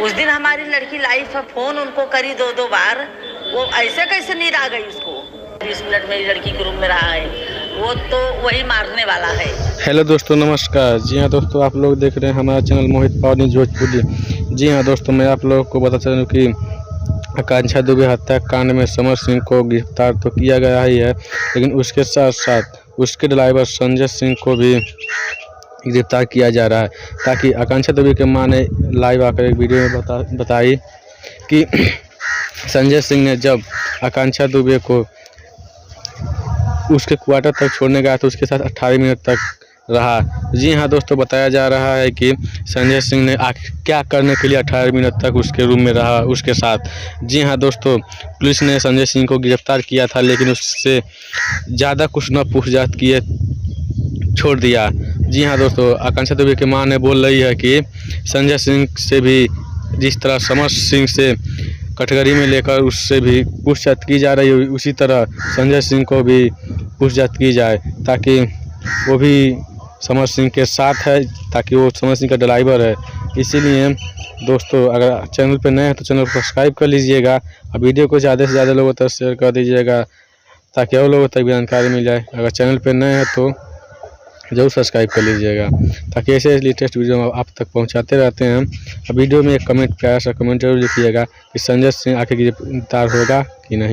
उस दिन हमारी लड़की लाइव फोन उनको करी 2-2 बार, वो ऐसे कैसे नींद आ गई उसको। 20 मिनट मेरी लड़की के रूम में रहा है, वो तो वही मारने वाला है। हेलो दोस्तों, नमस्कार। जी हाँ दोस्तों, आप लोग देख रहे हैं हमारा चैनल मोहित पावनी भोजपुरी। जी हाँ दोस्तों, मैं आप लोगों को बता चलूँ कि आकांक्षा दुबे हत्याकांड में समर सिंह को गिरफ्तार तो किया गया ही है, लेकिन उसके साथ साथ उसके ड्राइवर संजय सिंह को भी गिरफ्तार किया जा रहा है, ताकि आकांक्षा दुबे के मां ने लाइव आकर एक वीडियो में बताई कि संजय सिंह ने जब आकांक्षा दुबे को उसके क्वार्टर तक छोड़ने गया तो उसके साथ 18 मिनट तक रहा। जी हाँ दोस्तों, बताया जा रहा है कि संजय सिंह ने क्या करने के लिए 18 मिनट तक उसके रूम में रहा उसके साथ। जी हाँ दोस्तों, पुलिस ने संजय सिंह को गिरफ्तार किया था, लेकिन उससे ज़्यादा कुछ न पूछताछ किए छोड़ दिया। जी हाँ दोस्तों, आकांक्षा दुबे की मां ने बोल रही है कि संजय सिंह से भी जिस तरह समर सिंह से कटघरे में लेकर उससे भी पूछताछ की जा रही है, उसी तरह संजय सिंह को भी पूछताछ की जाए, ताकि वो भी समर सिंह के साथ है, ताकि वो समर सिंह का ड्राइवर है। इसीलिए दोस्तों, अगर चैनल पर नए हैं तो चैनल को सब्सक्राइब कर लीजिएगा और वीडियो को ज़्यादा से ज़्यादा लोगों तक शेयर कर दीजिएगा, ताकि और लोगों तक भी जानकारी मिल जाए। अगर चैनल पर नए हैं तो जरूर सब्सक्राइब कर लीजिएगा, ताकि ऐसे लेटेस्ट वीडियो आप तक पहुंचाते रहते हैं। अब वीडियो में एक कमेंट, प्यारा सा कमेंट जरूर लिखिएगा कि संजय सिंह आखिर गिरफ्तार होगा कि नहीं।